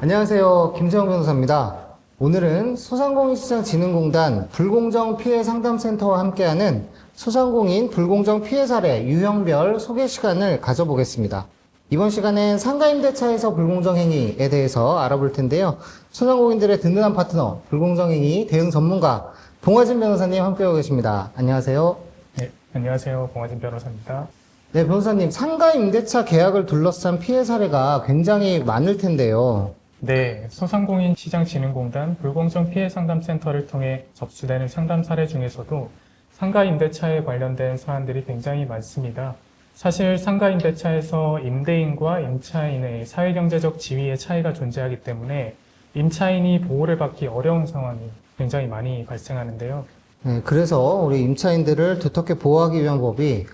안녕하세요. 김세영 변호사입니다. 오늘은 소상공인시장진흥공단 불공정 피해 상담센터와 함께하는 소상공인 불공정 피해 사례 유형별 소개 시간을 가져보겠습니다. 이번 시간엔 상가임대차에서 불공정 행위에 대해서 알아볼 텐데요. 소상공인들의 든든한 파트너, 불공정 행위 대응 전문가 봉화진 변호사님 함께하고 계십니다. 안녕하세요. 네, 안녕하세요. 봉화진 변호사입니다. 네, 변호사님, 상가임대차 계약을 둘러싼 피해 사례가 굉장히 많을 텐데요. 네, 소상공인시장진흥공단 불공정 피해 상담센터를 통해 접수되는 상담 사례 중에서도 상가임대차에 관련된 사안들이 굉장히 많습니다. 사실 상가임대차에서 임대인과 임차인의 사회경제적 지위의 차이가 존재하기 때문에 임차인이 보호를 받기 어려운 상황이 굉장히 많이 발생하는데요. 네, 그래서 우리 임차인들을 두텁게 보호하기 위한 법이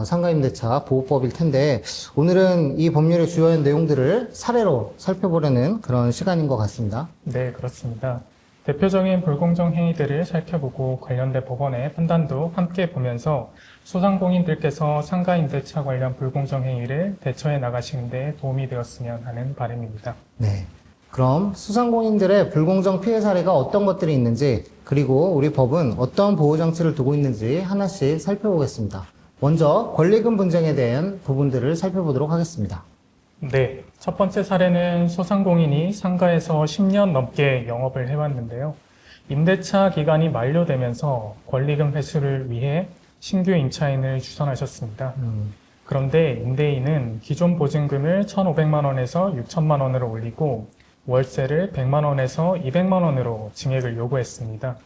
상가임대차 보호법일 텐데 오늘은 이 법률의 주요한 내용들을 사례로 살펴보려는 그런 시간인 것 같습니다. 네, 그렇습니다. 대표적인 불공정 행위들을 살펴보고 관련된 법원의 판단도 함께 보면서 소상공인들께서 상가임대차 관련 불공정 행위를 대처해 나가시는 데 도움이 되었으면 하는 바람입니다. 네. 그럼 소상공인들의 불공정 피해 사례가 어떤 것들이 있는지 그리고 우리 법은 어떤 보호장치를 두고 있는지 하나씩 살펴보겠습니다. 먼저 권리금 분쟁에 대한 부분들을 살펴보도록 하겠습니다. 네, 첫 번째 사례는 소상공인이 상가에서 10년 넘게 영업을 해왔는데요. 임대차 기간이 만료되면서 권리금 회수를 위해 신규 임차인을 추천하셨습니다. 그런데 임대인은 기존 보증금을 1,500만 원에서 6천만 원으로 올리고 월세를 100만 원에서 200만 원으로 증액을 요구했습니다.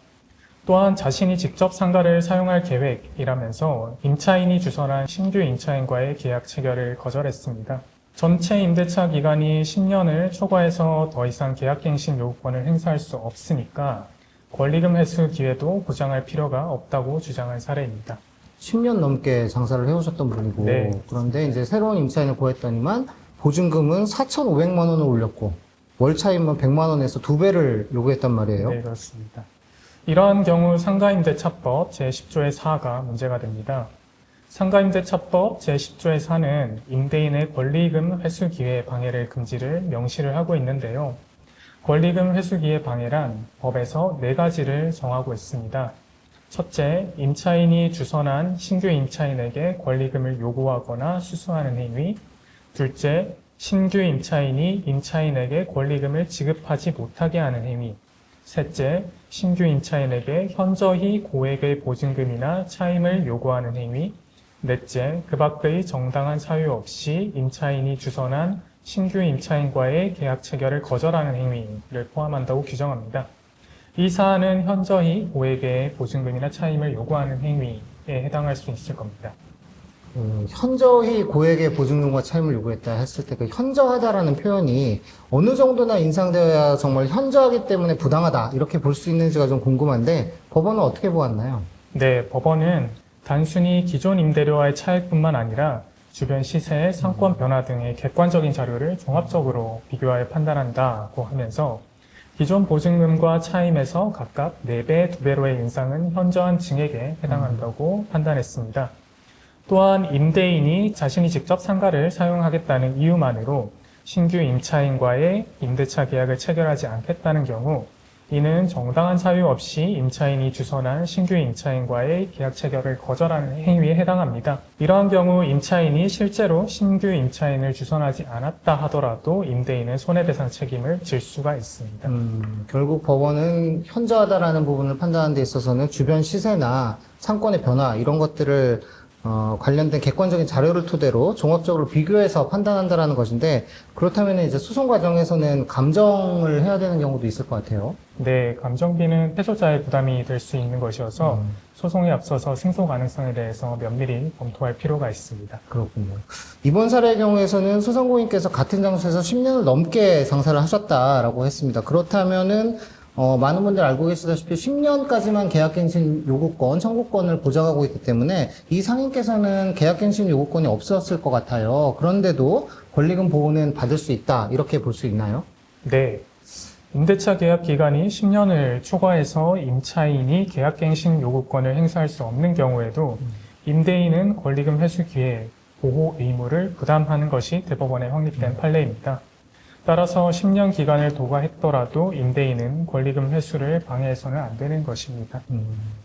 또한 자신이 직접 상가를 사용할 계획이라면서 임차인이 주선한 신규 임차인과의 계약 체결을 거절했습니다. 전체 임대차 기간이 10년을 초과해서 더 이상 계약갱신 요구권을 행사할 수 없으니까 권리금 회수 기회도 보장할 필요가 없다고 주장한 사례입니다. 10년 넘게 장사를 해오셨던 분이고 네. 그런데 이제 새로운 임차인을 구했더니만 보증금은 4,500만 원을 올렸고 월차이면 100만 원에서 2배를 요구했단 말이에요. 네, 그렇습니다. 이러한 경우 상가임대차법 제10조의 4가 문제가 됩니다. 상가임대차법 제10조의 4는 임대인의 권리금 회수 기회 방해를 금지를 명시를 하고 있는데요. 권리금 회수 기회 방해란 법에서 4가지를 정하고 있습니다. 첫째, 임차인이 주선한 신규 임차인에게 권리금을 요구하거나 수수하는 행위. 둘째, 신규 임차인이 임차인에게 권리금을 지급하지 못하게 하는 행위. 셋째, 신규 임차인에게 현저히 고액의 보증금이나 차임을 요구하는 행위. 넷째, 그 밖의 정당한 사유 없이 임차인이 주선한 신규 임차인과의 계약 체결을 거절하는 행위를 포함한다고 규정합니다. 이 사안은 현저히 고액의 보증금이나 차임을 요구하는 행위에 해당할 수 있을 겁니다. 현저히 고액의 보증금과 차임을 요구했다 했을 때 그 현저하다라는 표현이 어느 정도나 인상되어야 정말 현저하기 때문에 부당하다 이렇게 볼 수 있는지가 좀 궁금한데 법원은 어떻게 보았나요? 네, 법원은 단순히 기존 임대료와의 차이뿐만 아니라 주변 시세, 상권 변화 등의 객관적인 자료를 종합적으로 비교하여 판단한다고 하면서 기존 보증금과 차임에서 각각 4배, 2배로의 인상은 현저한 증액에 해당한다고 판단했습니다. 또한 임대인이 자신이 직접 상가를 사용하겠다는 이유만으로 신규 임차인과의 임대차 계약을 체결하지 않겠다는 경우 이는 정당한 사유 없이 임차인이 주선한 신규 임차인과의 계약 체결을 거절하는 행위에 해당합니다. 이러한 경우 임차인이 실제로 신규 임차인을 주선하지 않았다 하더라도 임대인은 손해배상 책임을 질 수가 있습니다. 결국 법원은 현저하다라는 부분을 판단하는 데 있어서는 주변 시세나 상권의 변화 이런 것들을 관련된 객관적인 자료를 토대로 종합적으로 비교해서 판단한다라는 것인데 그렇다면 이제 소송 과정에서는 감정을 해야 되는 경우도 있을 것 같아요. 네, 감정비는 패소자의 부담이 될 수 있는 것이어서 소송에 앞서서 승소 가능성에 대해서 면밀히 검토할 필요가 있습니다. 그렇군요. 이번 사례의 경우에서는 소상공인께서 같은 장소에서 10년을 넘게 장사를 하셨다라고 했습니다. 그렇다면은 많은 분들 알고 계시다시피 10년까지만 계약갱신 요구권, 청구권을 보장하고 있기 때문에 이 상인께서는 계약갱신 요구권이 없었을 것 같아요. 그런데도 권리금 보호는 받을 수 있다. 이렇게 볼 수 있나요? 네. 임대차 계약 기간이 10년을 초과해서 임차인이 계약갱신 요구권을 행사할 수 없는 경우에도 임대인은 권리금 회수 기회 보호 의무를 부담하는 것이 대법원에 확립된 판례입니다. 따라서 10년 기간을 도과했더라도 임대인은 권리금 회수를 방해해서는 안 되는 것입니다.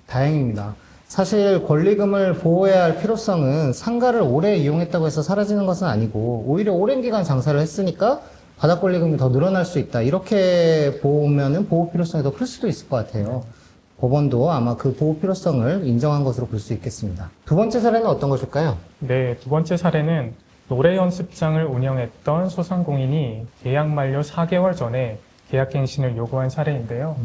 다행입니다. 사실 권리금을 보호해야 할 필요성은 상가를 오래 이용했다고 해서 사라지는 것은 아니고 오히려 오랜 기간 장사를 했으니까 바닥 권리금이 더 늘어날 수 있다. 이렇게 보면은 보호 필요성이 더 클 수도 있을 것 같아요. 법원도 아마 그 보호 필요성을 인정한 것으로 볼 수 있겠습니다. 두 번째 사례는 어떤 것일까요? 네, 두 번째 사례는 노래 연습장을 운영했던 소상공인이 계약 만료 4개월 전에 계약갱신을 요구한 사례인데요.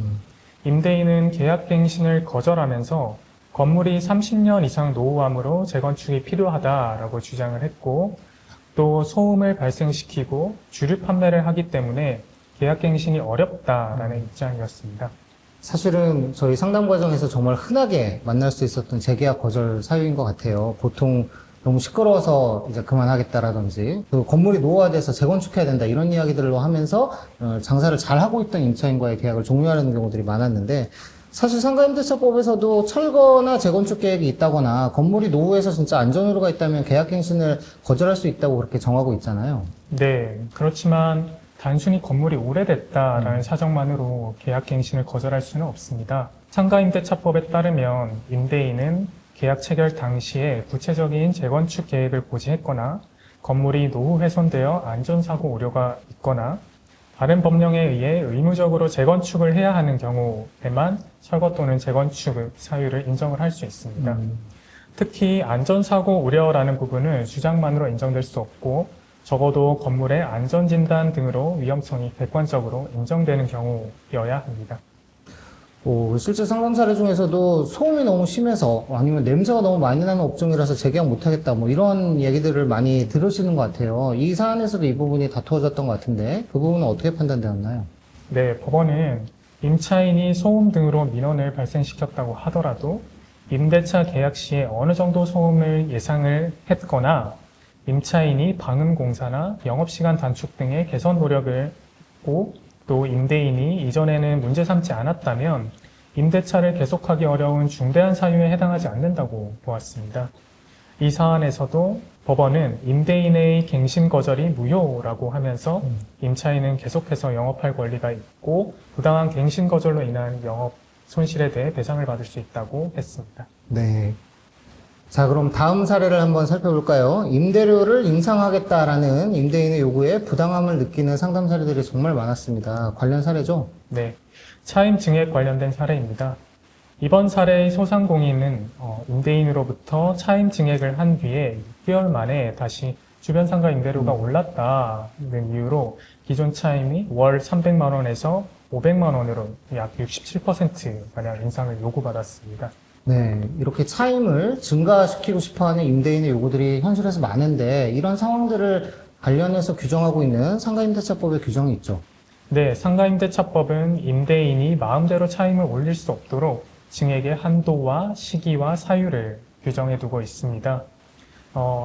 임대인은 계약갱신을 거절하면서 건물이 30년 이상 노후함으로 재건축이 필요하다라고 주장을 했고, 또 소음을 발생시키고 주류 판매를 하기 때문에 계약갱신이 어렵다라는 입장이었습니다. 사실은 저희 상담 과정에서 정말 흔하게 만날 수 있었던 재계약 거절 사유인 것 같아요. 보통 너무 시끄러워서 이제 그만하겠다라든지, 그 건물이 노후화돼서 재건축해야 된다 이런 이야기들로 하면서 장사를 잘 하고 있던 임차인과의 계약을 종료하는 경우들이 많았는데, 사실 상가임대차법에서도 철거나 재건축 계획이 있다거나 건물이 노후해서 진짜 안전으로가 있다면 계약갱신을 거절할 수 있다고 그렇게 정하고 있잖아요. 네, 그렇지만 단순히 건물이 오래됐다라는 사정만으로 계약갱신을 거절할 수는 없습니다. 상가임대차법에 따르면 임대인은 계약 체결 당시에 구체적인 재건축 계획을 고지했거나 건물이 노후 훼손되어 안전사고 우려가 있거나 다른 법령에 의해 의무적으로 재건축을 해야 하는 경우에만 철거 또는 재건축 사유를 인정을 할 수 있습니다. 특히 안전사고 우려라는 부분은 주장만으로 인정될 수 없고 적어도 건물의 안전진단 등으로 위험성이 객관적으로 인정되는 경우여야 합니다. 실제 상담 사례 중에서도 소음이 너무 심해서 아니면 냄새가 너무 많이 나는 업종이라서 재계약 못하겠다 뭐 이런 얘기들을 많이 들으시는 것 같아요. 이 사안에서도 이 부분이 다투어졌던 것 같은데 그 부분은 어떻게 판단되었나요? 네, 법원은 임차인이 소음 등으로 민원을 발생시켰다고 하더라도 임대차 계약 시에 어느 정도 소음을 예상을 했거나 임차인이 방음공사나 영업시간 단축 등의 개선 노력을 했고 또 임대인이 이전에는 문제 삼지 않았다면 임대차를 계속하기 어려운 중대한 사유에 해당하지 않는다고 보았습니다. 이 사안에서도 법원은 임대인의 갱신 거절이 무효라고 하면서 임차인은 계속해서 영업할 권리가 있고 부당한 갱신 거절로 인한 영업 손실에 대해 배상을 받을 수 있다고 했습니다. 네. 자, 그럼 다음 사례를 한번 살펴볼까요? 임대료를 인상하겠다라는 임대인의 요구에 부당함을 느끼는 상담 사례들이 정말 많았습니다. 관련 사례죠? 네, 차임 증액 관련된 사례입니다. 이번 사례의 소상공인은 임대인으로부터 차임 증액을 한 뒤에 6개월 만에 다시 주변 상가 임대료가 올랐다는 이유로 기존 차임이 월 300만 원에서 500만 원으로 약 67%가량 인상을 요구받았습니다. 네, 이렇게 차임을 증가시키고 싶어하는 임대인의 요구들이 현실에서 많은데 이런 상황들을 관련해서 규정하고 있는 상가임대차법의 규정이 있죠. 네, 상가임대차법은 임대인이 마음대로 차임을 올릴 수 없도록 증액의 한도와 시기와 사유를 규정해 두고 있습니다.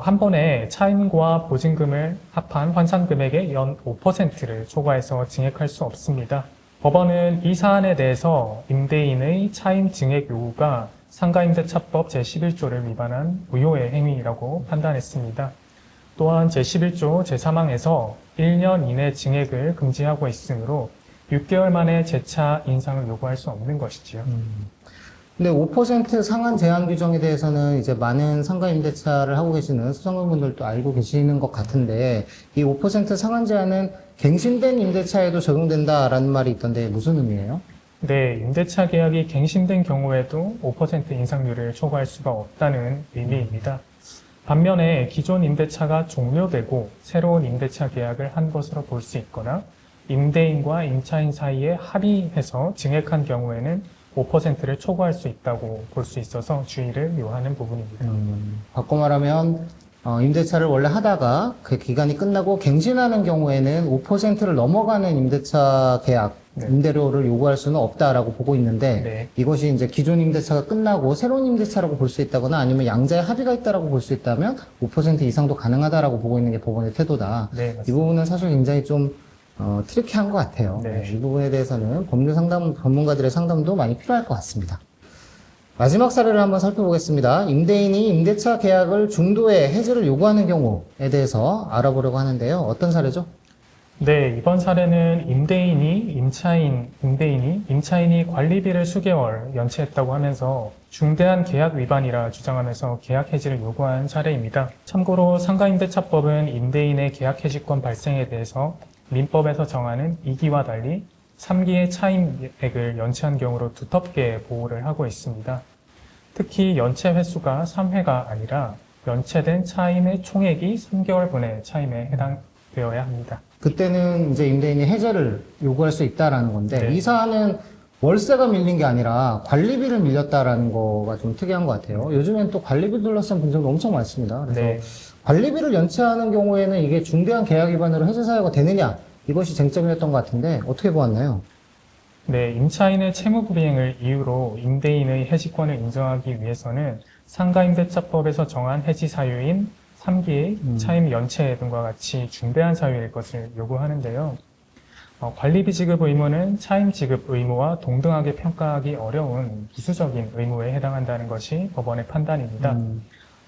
한 번에 차임과 보증금을 합한 환산금액의 연 5%를 초과해서 증액할 수 없습니다. 법원은 이 사안에 대해서 임대인의 차임 증액 요구가 상가임대차법 제11조를 위반한 무효의 행위라고 판단했습니다. 또한 제11조 제3항에서 1년 이내 증액을 금지하고 있으므로 6개월 만에 재차 인상을 요구할 수 없는 것이지요. 근데 5% 상한 제한 규정에 대해서는 이제 많은 상가 임대차를 하고 계시는 소상공인분들도 알고 계시는 것 같은데 이 5% 상한 제한은 갱신된 임대차에도 적용된다라는 말이 있던데 무슨 의미예요? 네, 임대차 계약이 갱신된 경우에도 5% 인상률을 초과할 수가 없다는 의미입니다. 반면에 기존 임대차가 종료되고 새로운 임대차 계약을 한 것으로 볼 수 있거나 임대인과 임차인 사이에 합의해서 증액한 경우에는 5%를 초과할 수 있다고 볼 수 있어서 주의를 요하는 부분입니다. 바꿔 말하면 임대차를 원래 하다가 그 기간이 끝나고 갱신하는 경우에는 5%를 넘어가는 임대차 계약, 네. 임대료를 요구할 수는 없다라고 보고 있는데 네. 이것이 이제 기존 임대차가 끝나고 새로운 임대차라고 볼 수 있다거나 아니면 양자의 합의가 있다라고 볼 수 있다면 5% 이상도 가능하다라고 보고 있는 게 법원의 태도다. 네, 맞습니다. 이 부분은 사실 굉장히 좀 트리키한 것 같아요. 네. 이 부분에 대해서는 법률 상담 전문가들의 상담도 많이 필요할 것 같습니다. 마지막 사례를 한번 살펴보겠습니다. 임대인이 임대차 계약을 중도에 해지를 요구하는 경우에 대해서 알아보려고 하는데요. 어떤 사례죠? 네, 이번 사례는 임차인이 관리비를 수개월 연체했다고 하면서 중대한 계약 위반이라 주장하면서 계약 해지를 요구한 사례입니다. 참고로 상가임대차법은 임대인의 계약 해지권 발생에 대해서 민법에서 정하는 2기와 달리 3기의 차임액을 연체한 경우로 두텁게 보호를 하고 있습니다. 특히 연체 횟수가 3회가 아니라 연체된 차임의 총액이 3개월분의 차임에 해당되어야 합니다. 그때는 이제 임대인이 해제를 요구할 수 있다라는 건데, 네. 이 사안은 월세가 밀린 게 아니라 관리비를 밀렸다라는 거가 좀 특이한 것 같아요. 요즘엔 또 관리비 둘러싼 분석이 엄청 많습니다. 그래서 네. 관리비를 연체하는 경우에는 이게 중대한 계약 위반으로 해제 사유가 되느냐, 이것이 쟁점이었던 것 같은데 어떻게 보았나요? 네, 임차인의 채무 불이행을 이유로 임대인의 해지권을 인정하기 위해서는 상가임대차법에서 정한 해지 사유인 3기의 차임 연체 등과 같이 중대한 사유일 것을 요구하는데요. 관리비 지급 의무는 차임 지급 의무와 동등하게 평가하기 어려운 부수적인 의무에 해당한다는 것이 법원의 판단입니다.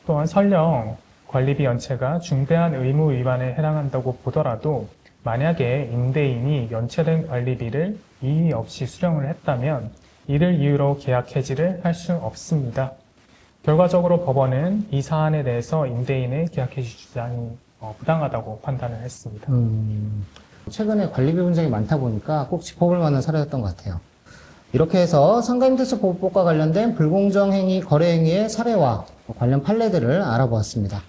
또한 설령 관리비 연체가 중대한 의무 위반에 해당한다고 보더라도 만약에 임대인이 연체된 관리비를 이의 없이 수령을 했다면 이를 이유로 계약 해지를 할 수 없습니다. 결과적으로 법원은 이 사안에 대해서 임대인의 계약 해지 주장이 부당하다고 판단을 했습니다. 최근에 관리비 분쟁이 많다 보니까 꼭 짚어볼 만한 사례였던 것 같아요. 이렇게 해서 상가임대차법과 관련된 불공정 행위, 거래 행위의 사례와 관련 판례들을 알아보았습니다.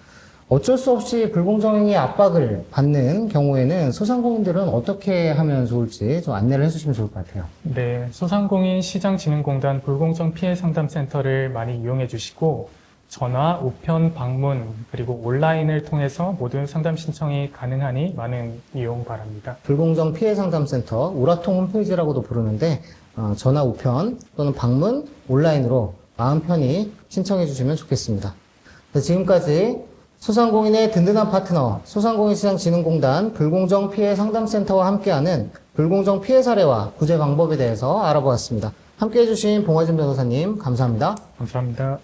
어쩔 수 없이 불공정 행위의 압박을 받는 경우에는 소상공인들은 어떻게 하면 좋을지 좀 안내를 해주시면 좋을 것 같아요. 네, 소상공인 시장진흥공단 불공정 피해 상담센터를 많이 이용해 주시고 전화, 우편, 방문, 그리고 온라인을 통해서 모든 상담 신청이 가능하니 많은 이용 바랍니다. 불공정 피해 상담센터 우라통 홈페이지라고도 부르는데 전화, 우편 또는 방문, 온라인으로 마음 편히 신청해 주시면 좋겠습니다. 지금까지 소상공인의 든든한 파트너 소상공인시장진흥공단 불공정 피해 상담센터와 함께하는 불공정 피해 사례와 구제 방법에 대해서 알아보았습니다. 함께해 주신 봉화진 변호사님 감사합니다. 감사합니다.